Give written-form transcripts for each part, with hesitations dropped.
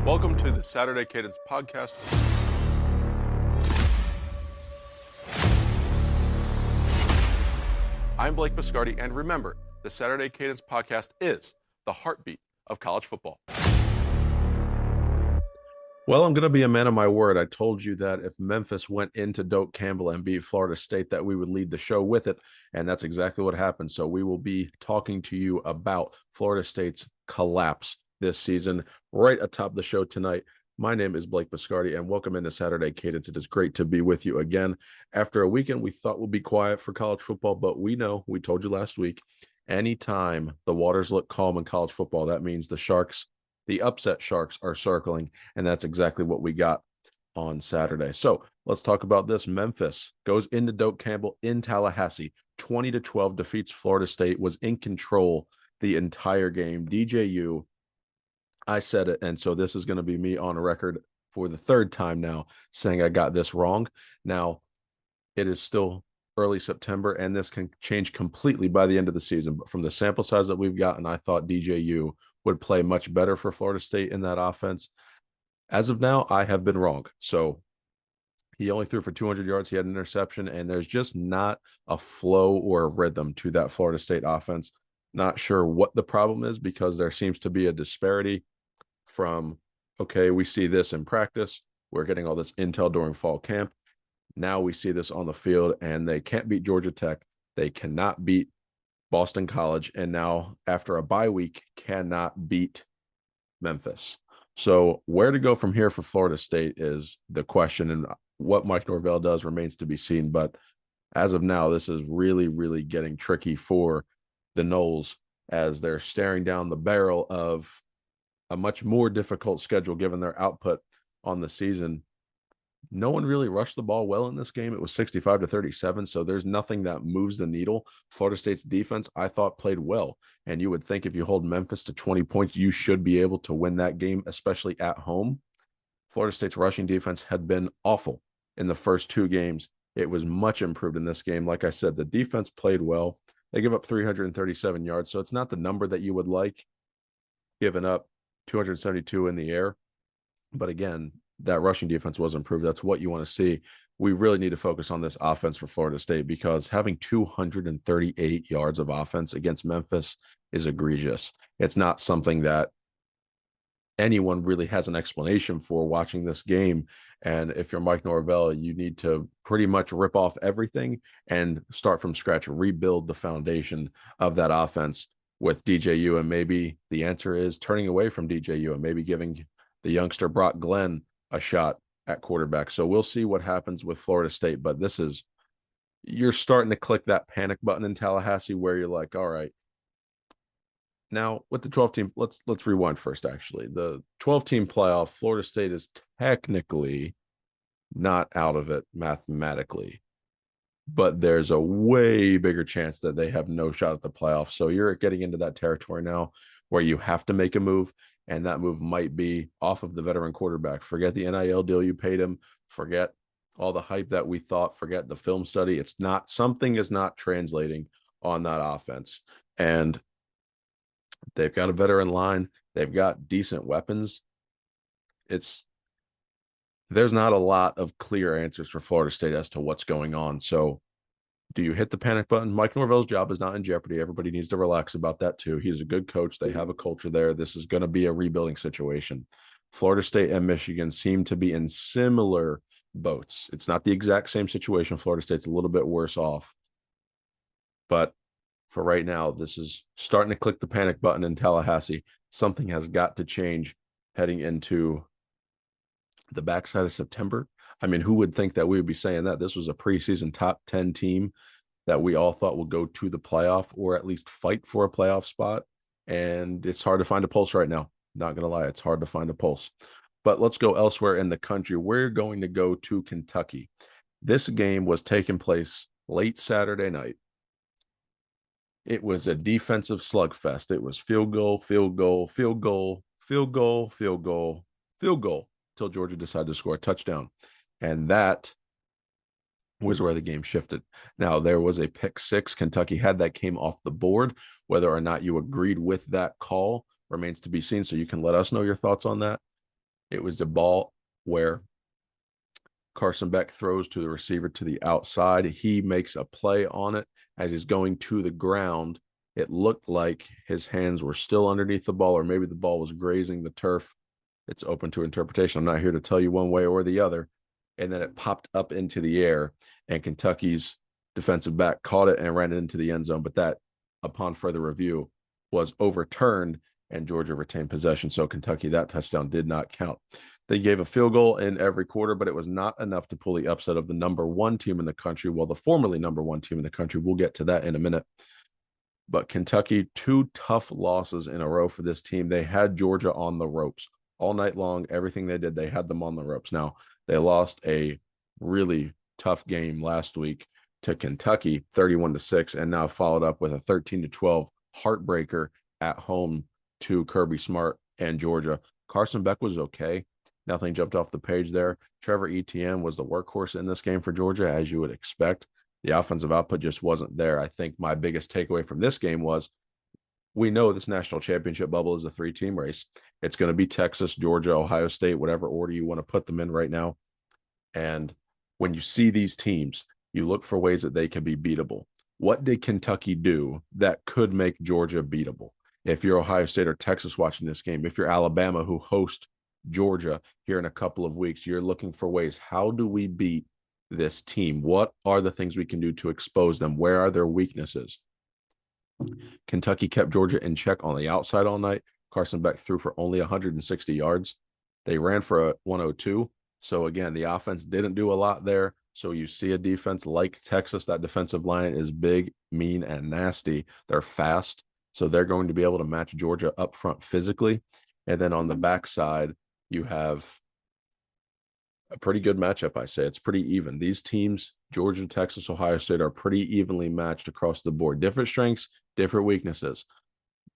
Welcome to the Saturday Cadence podcast. I'm Blake Biscardi, and remember, the Saturday Cadence podcast is the heartbeat of college football. Well, I'm going to be a man of my word. I told you that if Memphis went into Doak Campbell and beat Florida State, that we would lead the show with it, and that's exactly what happened. So we will be talking to you about Florida State's collapse this season right atop the show tonight. My name is Blake Biscardi, and welcome into Saturday Cadence. It is great to be with you again. After a weekend we thought would be quiet for college football, but we told you last week, anytime the waters look calm in college football, that means the upset Sharks are circling, and that's exactly what we got on Saturday. So let's talk about this. Memphis goes into Doak Campbell in Tallahassee, 20-12, defeats Florida State, was in control the entire game. DJU, I said it, and so this is going to be me on record for the third time now saying I got this wrong. Now, it is still early September, and this can change completely by the end of the season. But from the sample size that we've gotten, I thought DJU would play much better for Florida State in that offense. As of now, I have been wrong. So he only threw for 200 yards. He had an interception, and there's just not a flow or a rhythm to that Florida State offense. Not sure what the problem is, because there seems to be a disparity from, okay, we see this in practice. We're getting all this intel during fall camp. Now we see this on the field, and they can't beat Georgia Tech. They cannot beat Boston College, and now after a bye week cannot beat Memphis. So where to go from here for Florida State is the question, and what Mike Norvell does remains to be seen. But as of now, this is really, really getting tricky for the Noles, as they're staring down the barrel of a much more difficult schedule given their output on the season. No one really rushed the ball well in this game. It was 65-37, so there's nothing that moves the needle. Florida State's defense, I thought, played well, and you would think if you hold Memphis to 20 points, you should be able to win that game, especially at home. Florida State's rushing defense had been awful in the first two games. It was much improved in this game. Like I said, the defense played well. They give up 337 yards, so it's not the number that you would like, giving up 272 in the air. But again, that rushing defense was improved. That's what you want to see. We really need to focus on this offense for Florida State, because having 238 yards of offense against Memphis is egregious. It's not something that anyone really has an explanation for watching this game. And if you're Mike Norvell, you need to pretty much rip off everything and start from scratch, rebuild the foundation of that offense with DJU. And maybe the answer is turning away from DJU and maybe giving the youngster Brock Glenn a shot at quarterback. So we'll see what happens with Florida State. But you're starting to click that panic button in Tallahassee, where you're like, all right, now with the 12 team, let's rewind first. Actually, the 12-team playoff, Florida State is technically not out of it mathematically, but there's a way bigger chance that they have no shot at the playoffs. So you're getting into that territory now where you have to make a move, and that move might be off of the veteran quarterback. Forget the NIL deal you paid him. Forget all the hype that we thought. Forget the film study. Something is not translating on that offense. And they've got a veteran line. They've got decent weapons. There's not a lot of clear answers for Florida State as to what's going on. So do you hit the panic button? Mike Norvell's job is not in jeopardy. Everybody needs to relax about that too. He's a good coach. They have a culture there. This is going to be a rebuilding situation. Florida State and Michigan seem to be in similar boats. It's not the exact same situation. Florida State's a little bit worse off. But for right now, this is starting to click the panic button in Tallahassee. Something has got to change heading into the backside of September. I mean, who would think that we would be saying that? This was a preseason top 10 team that we all thought would go to the playoff, or at least fight for a playoff spot. And it's hard to find a pulse right now. Not going to lie, it's hard to find a pulse. But let's go elsewhere in the country. We're going to go to Kentucky. This game was taking place late Saturday night. It was a defensive slugfest. It was field goal, field goal, field goal, field goal, field goal, field goal, until Georgia decided to score a touchdown. And that was where the game shifted. Now, there was a pick six. Kentucky had that came off the board. Whether or not you agreed with that call remains to be seen. So you can let us know your thoughts on that. It was a ball where Carson Beck throws to the receiver to the outside. He makes a play on it as he's going to the ground. It looked like his hands were still underneath the ball, or maybe the ball was grazing the turf. It's open to interpretation. I'm not here to tell you one way or the other. And then it popped up into the air, and Kentucky's defensive back caught it and ran it into the end zone. But that, upon further review, was overturned, and Georgia retained possession. So Kentucky, that touchdown did not count. They gave a field goal in every quarter, but it was not enough to pull the upset of the number one team in the country. Well, the formerly number one team in the country. We'll get to that in a minute. But Kentucky, 2 tough losses in a row for this team. They had Georgia on the ropes all night long. Everything they did, they had them on the ropes. Now, they lost a really tough game last week to Kentucky, 31-6, and now followed up with a 13-12 heartbreaker at home to Kirby Smart and Georgia. Carson Beck was okay. Nothing jumped off the page there. Trevor Etienne was the workhorse in this game for Georgia, as you would expect. The offensive output just wasn't there. I think my biggest takeaway from this game was we know this national championship bubble is a 3-team race. It's going to be Texas, Georgia, Ohio State, whatever order you want to put them in right now. And when you see these teams, you look for ways that they can be beatable. What did Kentucky do that could make Georgia beatable? If you're Ohio State or Texas watching this game, if you're Alabama who host Georgia here in a couple of weeks, you're looking for ways. How do we beat this team? What are the things we can do to expose them? Where are their weaknesses? Kentucky kept Georgia in check on the outside all night. Carson Beck threw for only 160 yards. They ran for a 102. So again, the offense didn't do a lot there. So you see a defense like Texas, that defensive line is big, mean, and nasty. They're fast. So they're going to be able to match Georgia up front physically. And then on the backside, you have a pretty good matchup, I say. It's pretty even. These teams, Georgia, Texas, Ohio State, are pretty evenly matched across the board. Different strengths, different weaknesses.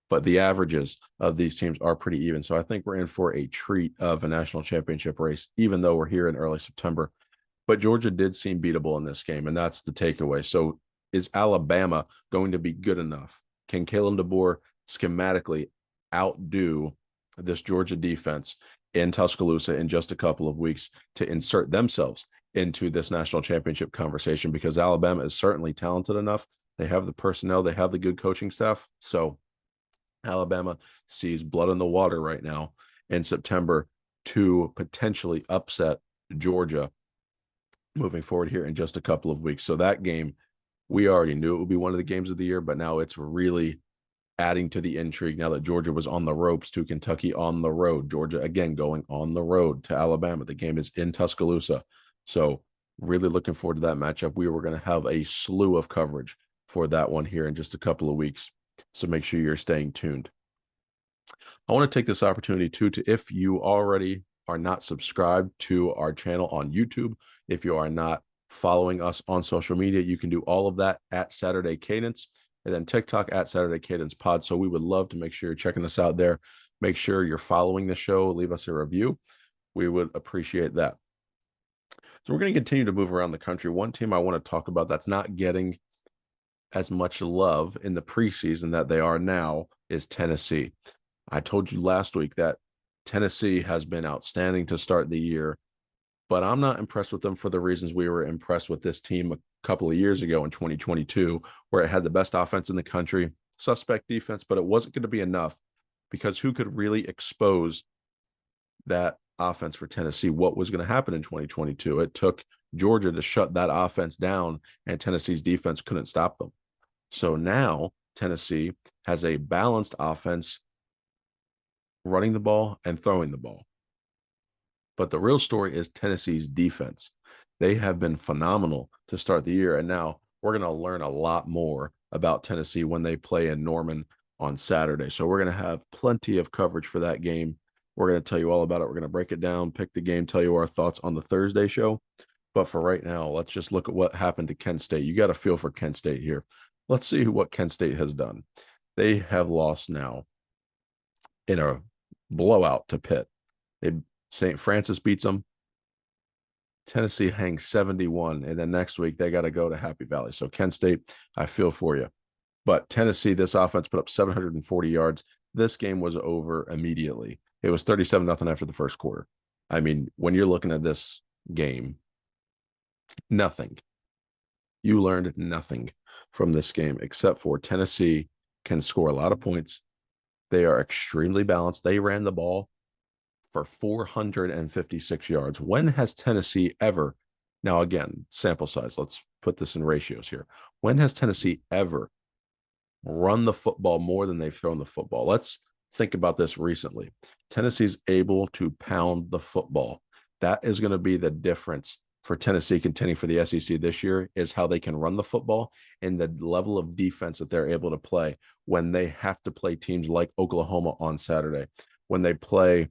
But the averages of these teams are pretty even. So I think we're in for a treat of a national championship race, even though we're here in early September. But Georgia did seem beatable in this game, and that's the takeaway. So is Alabama going to be good enough? Can Kalen DeBoer schematically outdo this Georgia defense in Tuscaloosa in just a couple of weeks to insert themselves into this national championship conversation? Because Alabama is certainly talented enough. They have the personnel, they have the good coaching staff. So Alabama sees blood in the water right now in September to potentially upset Georgia moving forward here in just a couple of weeks. So that game, we already knew it would be one of the games of the year, but now it's really adding to the intrigue now that Georgia was on the ropes to Kentucky on the road. Georgia, again, going on the road to Alabama. The game is in Tuscaloosa. So really looking forward to that matchup. We were going to have a slew of coverage for that one here in just a couple of weeks. So make sure you're staying tuned. I want to take this opportunity too to, if you already are not subscribed to our channel on YouTube, if you are not following us on social media, you can do all of that at Saturday Cadence, and then TikTok at Saturday Cadence Pod. So we would love to make sure you're checking us out there. Make sure you're following the show. Leave us a review. We would appreciate that. So we're going to continue to move around the country. One team I want to talk about that's not getting as much love in the preseason that they are now is Tennessee. I told you last week that Tennessee has been outstanding to start the year, but I'm not impressed with them for the reasons we were impressed with this team a couple of years ago in 2022, where it had the best offense in the country, suspect defense, but it wasn't going to be enough because who could really expose that offense for Tennessee? What was going to happen in 2022? It took Georgia to shut that offense down, and Tennessee's defense couldn't stop them. So now Tennessee has a balanced offense, running the ball and throwing the ball. But the real story is Tennessee's defense. They have been phenomenal to start the year. And now we're going to learn a lot more about Tennessee when they play in Norman on Saturday. So we're going to have plenty of coverage for that game. We're going to tell you all about it. We're going to break it down, pick the game, tell you our thoughts on the Thursday show. But for right now, let's just look at what happened to Kent State. You got a feel for Kent State here. Let's see what Kent State has done. They have lost now in a blowout to Pitt. St. Francis beats them. Tennessee hangs 71, and then next week they got to go to Happy Valley. So Kent State, I feel for you. But Tennessee, this offense put up 740 yards. This game was over immediately. It was 37-0 after the first quarter. I mean, when you're looking at this game, nothing. You learned nothing from this game except for Tennessee can score a lot of points. They are extremely balanced. They ran the ball for 456 yards. When has Tennessee ever, now again, sample size, let's put this in ratios here. When has Tennessee ever run the football more than they've thrown the football? Let's think about this recently. Tennessee's able to pound the football. That is going to be the difference for Tennessee contending for the SEC this year, is how they can run the football and the level of defense that they're able to play when they have to play teams like Oklahoma on Saturday, when they play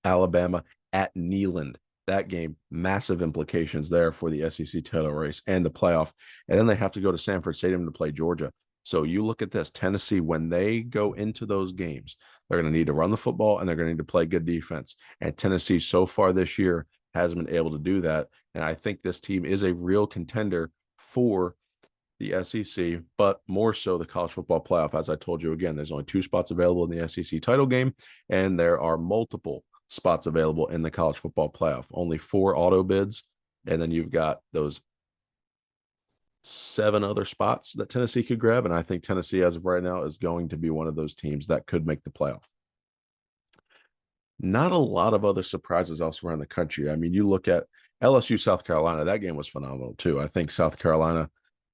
Alabama at Neyland. That game, massive implications there for the SEC title race and the playoff. And then they have to go to Sanford Stadium to play Georgia. So you look at this, Tennessee, when they go into those games, they're going to need to run the football and they're going to need to play good defense. And Tennessee so far this year hasn't been able to do that. And I think this team is a real contender for the SEC, but more so the college football playoff. As I told you again, there's only 2 spots available in the SEC title game, and there are multiple spots available in the college football playoff. Only 4 auto bids, and then you've got those 7 other spots that Tennessee could grab. And I think Tennessee, as of right now, is going to be one of those teams that could make the playoff. Not a lot of other surprises elsewhere in the country. I mean, you look at LSU, South Carolina, that game was phenomenal too. I think South Carolina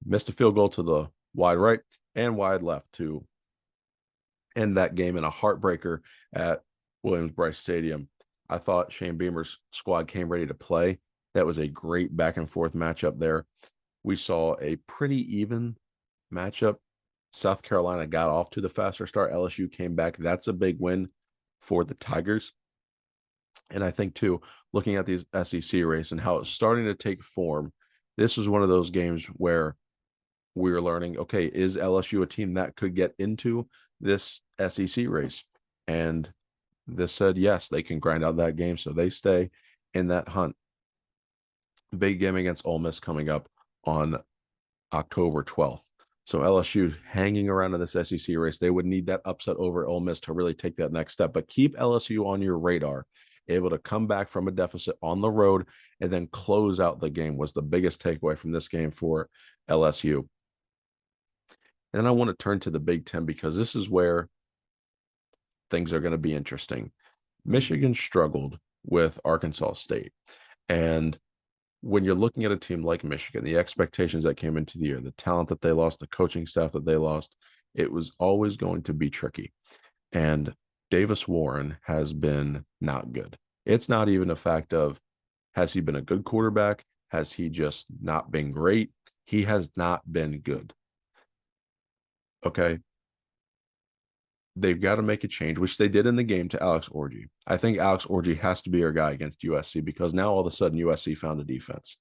missed a field goal to the wide right and wide left to end that game in a heartbreaker at Williams-Brice Stadium. I thought Shane Beamer's squad came ready to play. That was a great back and forth matchup there. We saw a pretty even matchup. South Carolina got off to the faster start. LSU came back. That's a big win for the Tigers. And I think, too, looking at these SEC race and how it's starting to take form, this was one of those games where we were learning, okay, is LSU a team that could get into this SEC race? And this said, yes, they can grind out that game. So they stay in that hunt. Big game against Ole Miss coming up on October 12th. So LSU hanging around in this SEC race. They would need that upset over Ole Miss to really take that next step. But keep LSU on your radar. Able to come back from a deficit on the road and then close out the game was the biggest takeaway from this game for LSU. And I want to turn to the Big Ten because this is where things are going to be interesting. Michigan struggled with Arkansas State. And when you're looking at a team like Michigan, the expectations that came into the year, the talent that they lost, the coaching staff that they lost, it was always going to be tricky. And Davis Warren has been not good. It's not even a fact of, has he been a good quarterback? Has he just not been great? He has not been good. Okay. They've got to make a change, which they did in the game to Alex Orji. I think Alex Orji has to be our guy against USC because now all of a sudden USC found a defense.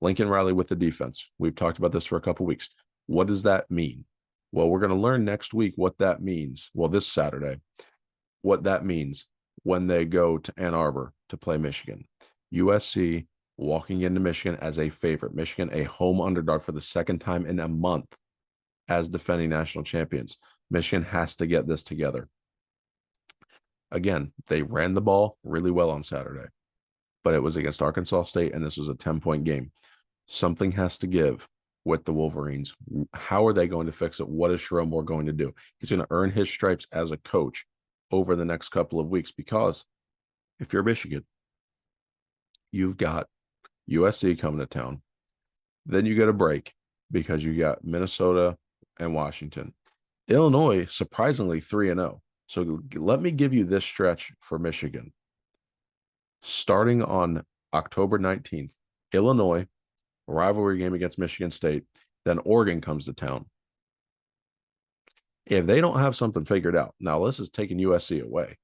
Lincoln Riley with the defense. We've talked about this for a couple of weeks. What does that mean? Well, we're going to learn next week what that means. Well, this Saturday, what that means when they go to Ann Arbor to play Michigan. USC walking into Michigan as a favorite. Michigan, a home underdog for the second time in a month as defending national champions. Michigan has to get this together. Again, they ran the ball really well on Saturday, but it was against Arkansas State, and this was a 10-point game. Something has to give with the Wolverines. How are they going to fix it? What is Sherrone Moore going to do? He's going to earn his stripes as a coach over the next couple of weeks because if you're Michigan, you've got USC coming to town. Then you get a break because you got Minnesota and Washington. Illinois, surprisingly, 3-0. So let me give you this stretch for Michigan. Starting on October 19th, Illinois, rivalry game against Michigan State. Then Oregon comes to town. If they don't have something figured out, now this is taking USC away.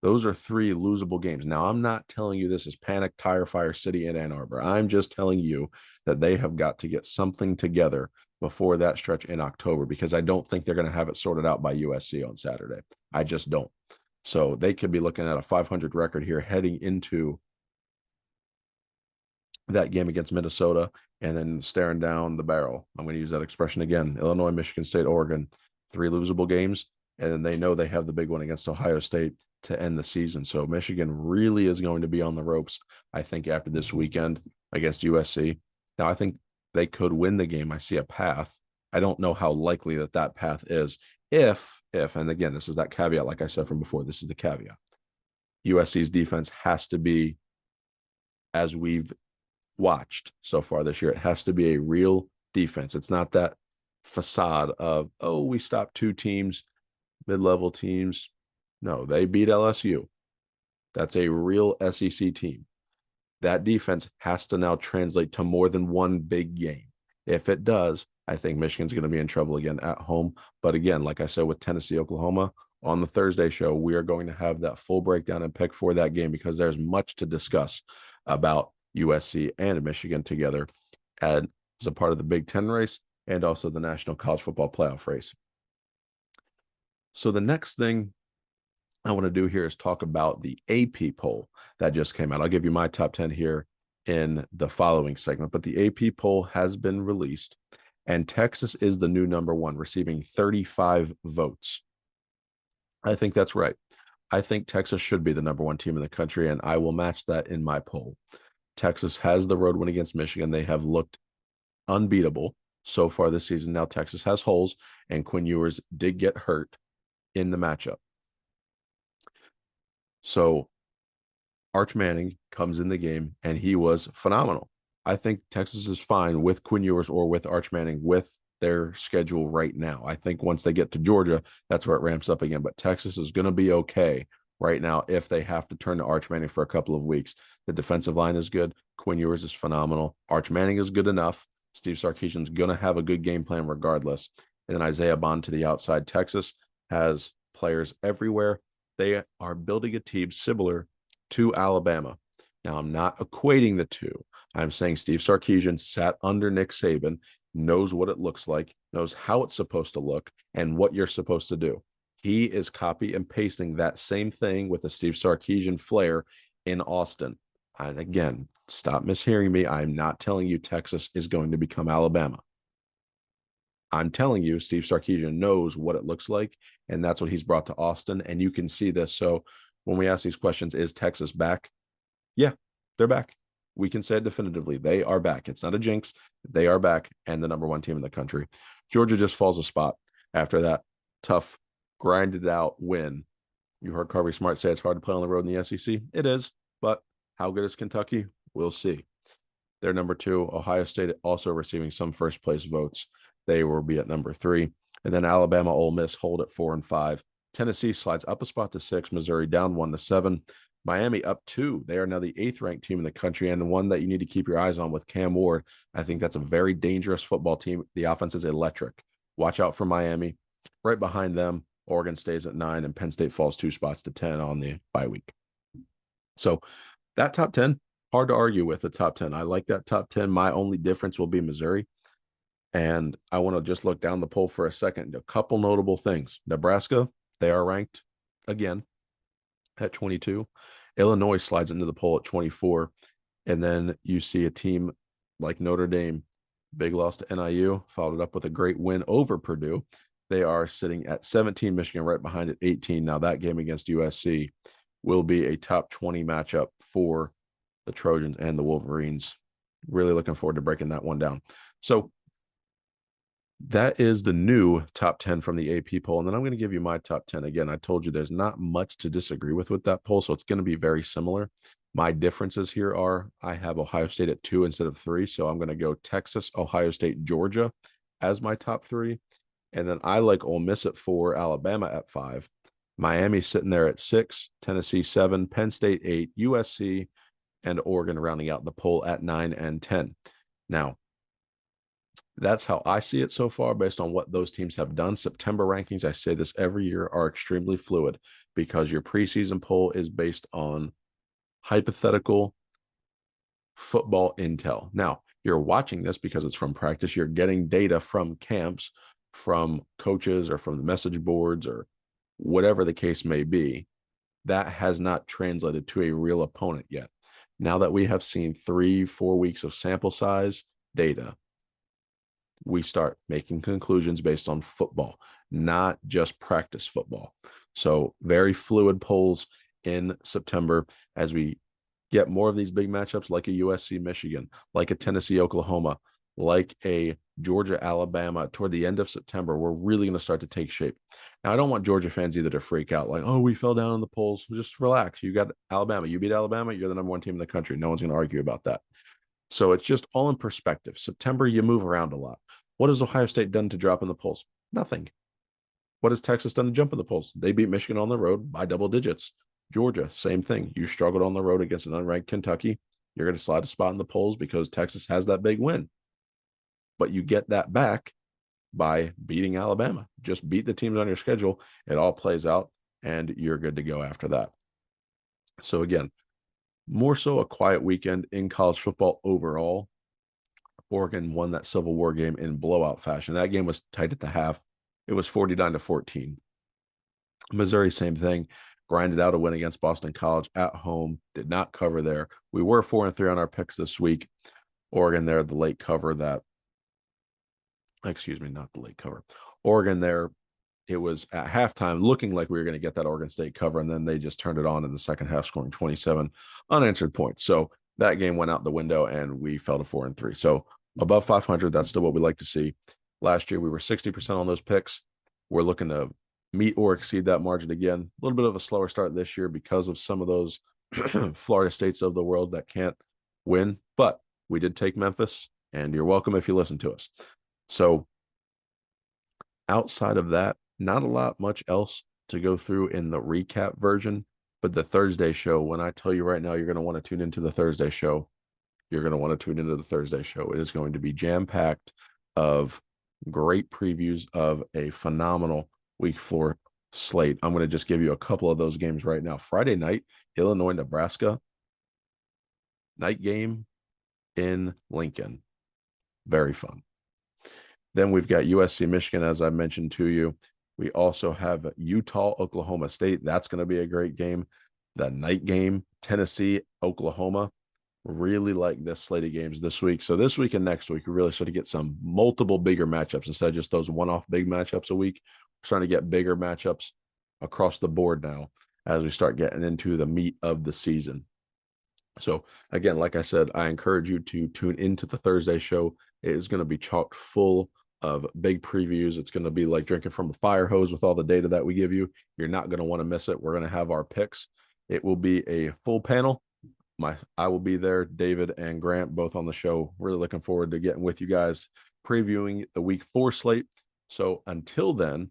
Those are 3 losable games. Now, I'm not telling you this is panic, tire fire city in Ann Arbor. I'm just telling you that they have got to get something together before that stretch in October because I don't think they're going to have it sorted out by USC on Saturday. I just don't. So they could be looking at a 500 record here heading into that game against Minnesota and then staring down the barrel. I'm going to use that expression again. Illinois, Michigan State, Oregon, 3 losable games. and then they know they have the big one against Ohio State to end the season. So Michigan really is going to be on the ropes, I think, after this weekend against USC. Now, I think they could win the game. I see a path. I don't know how likely that path is. If, and again, this is that caveat, like I said from before, this is the caveat. USC's defense has to be, as we've watched so far this year, it has to be a real defense. It's not that facade of, oh, we stopped 2 teams, mid-level teams. No, they beat LSU. That's a real SEC team. That defense has to now translate to more than one big game. If it does, I think Michigan's going to be in trouble again at home. But again, like I said, with Tennessee, Oklahoma, on the Thursday show, we are going to have that full breakdown and pick for that game because there's much to discuss about USC and Michigan together as a part of the Big Ten race and also the National College Football Playoff race. So the next thing I want to do here is talk about the AP poll that just came out. I'll give you my top 10 here in the following segment, but the AP poll has been released and Texas is the new number 1, receiving 35 votes. I think that's right. I think Texas should be the number 1 team in the country, and I will match that in my poll. Texas has the road win against Michigan. They have looked unbeatable so far this season. Now Texas has holes, and Quinn Ewers did get hurt in the matchup. So Arch Manning comes in the game, and he was phenomenal. I think Texas is fine with Quinn Ewers or with Arch Manning with their schedule right now. I think once they get to Georgia, that's where it ramps up again. But Texas is going to be okay right now if they have to turn to Arch Manning for a couple of weeks. The defensive line is good. Quinn Ewers is phenomenal. Arch Manning is good enough. Steve Sarkisian's going to have a good game plan regardless. And then Isaiah Bond to the outside. Texas has players everywhere. They are building a team similar to Alabama. Now, I'm not equating the two. I'm saying Steve Sarkisian sat under Nick Saban, knows what it looks like, knows how it's supposed to look, and what you're supposed to do. He is copy and pasting that same thing with a Steve Sarkisian flair in Austin. And again, stop mishearing me. I'm not telling you Texas is going to become Alabama. I'm telling you, Steve Sarkisian knows what it looks like, and that's what he's brought to Austin. And you can see this. So when we ask these questions, is Texas back? Yeah, they're back. We can say it definitively. They are back. It's not a jinx. They are back and the number 1 team in the country. Georgia just falls a spot after that tough, grinded out win. You heard Kirby Smart say it's hard to play on the road in the SEC. It is, but how good is Kentucky? We'll see. They're number 2. Ohio State also receiving some first place votes. They will be at number 3. And then Alabama, Ole Miss hold at 4 and 5. Tennessee slides up a spot to 6. Missouri down 1 to 7. Miami up 2. They are now the 8th ranked team in the country and the one that you need to keep your eyes on with Cam Ward. I think that's a very dangerous football team. The offense is electric. Watch out for Miami. Right behind them, Oregon stays at 9 and Penn State falls 2 spots to 10 on the bye week. So that top 10, hard to argue with the top 10. I like that top 10. My only difference will be Missouri. And I want to just look down the poll for a second. A couple notable things. Nebraska, they are ranked again at 22. Illinois slides into the poll at 24. And then you see a team like Notre Dame, big loss to NIU, followed up with a great win over Purdue. They are sitting at 17, Michigan right behind at 18. Now that game against USC will be a top 20 matchup for the Trojans and the Wolverines. Really looking forward to breaking that one down. So that is the new top 10 from the AP poll. And then I'm going to give you my top 10. Again, I told you there's not much to disagree with that poll, so it's going to be very similar. My differences here are I have Ohio State at 2 instead of 3. So I'm going to go Texas, Ohio State, Georgia as my top 3. And then I like Ole Miss at 4, Alabama at 5. Miami sitting there at 6, Tennessee 7, Penn State 8, USC, and Oregon rounding out the poll at 9 and 10. Now, that's how I see it so far based on what those teams have done. September rankings, I say this every year, are extremely fluid because your preseason poll is based on hypothetical football intel. Now, you're watching this because it's from practice. You're getting data from camps, from coaches, or from the message boards, or whatever the case may be. That has not translated to a real opponent yet. Now that we have seen 3-4 weeks of sample size data, we start making conclusions based on football. not just practice football. So very fluid polls in September as we get more of these big matchups like a USC Michigan, like a Tennessee Oklahoma, like a Georgia Alabama toward the end of September. We're really going to start to take shape. Now, I don't want Georgia fans either to freak out like, oh, we fell down in the polls. Just relax. You got Alabama. You beat Alabama. You're the number one team in the country. No one's going to argue about that. So it's just all in perspective. September, you move around a lot. What has Ohio State done to drop in the polls? Nothing. What has Texas done to jump in the polls? They beat Michigan on the road by double digits. Georgia, same thing. You struggled on the road against an unranked Kentucky. You're going to slide a spot in the polls because Texas has that big win. But you get that back by beating Alabama. Just beat the teams on your schedule. It all plays out, and you're good to go after that. So again, more so a quiet weekend in college football overall. Oregon won that Civil War game in blowout fashion. That game was tight at the half. It was 49-14. Missouri, same thing. Grinded out a win against Boston College at home. Did not cover there. We were 4-3 on our picks this week. Oregon there, the late cover that. Excuse me, not the late cover. Oregon there, it was at halftime looking like we were going to get that Oregon State cover, and then they just turned it on in the second half, scoring 27 unanswered points. So that game went out the window, and we fell to 4-3. So above 500, that's still what we like to see. Last year, we were 60% on those picks. We're looking to meet or exceed that margin again. A little bit of a slower start this year because of some of those Florida States of the world that can't win. But we did take Memphis, and you're welcome if you listen to us. So outside of that, not a lot much else to go through in the recap version. But the Thursday show, when I tell you right now, you're going to want to tune into the Thursday show. You're going to want to tune into the Thursday show. It is going to be jam-packed of great previews of a phenomenal week 4 slate. I'm going to just give you a couple of those games right now. Friday night, Illinois, Nebraska. Night game in Lincoln. Very fun. Then we've got USC Michigan, as I mentioned to you. We also have Utah, Oklahoma State. That's going to be a great game. The night game, Tennessee, Oklahoma. Really like this slate of games this week. So this week and next week, we really start to get some multiple bigger matchups instead of just those one-off big matchups a week. We're starting to get bigger matchups across the board now as we start getting into the meat of the season. So again, like I said, I encourage you to tune into the Thursday show. It is going to be chock full of big previews. It's going to be like drinking from a fire hose with all the data that we give you. You're not going to want to miss it. We're going to have our picks. It will be a full panel. I will be there, David and Grant, both on the show. Really looking forward to getting with you guys, previewing the week 4 slate. So until then,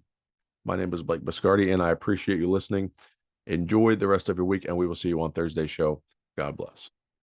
my name is Blake Biscardi, and I appreciate you listening. Enjoy the rest of your week, and we will see you on Thursday's show. God bless.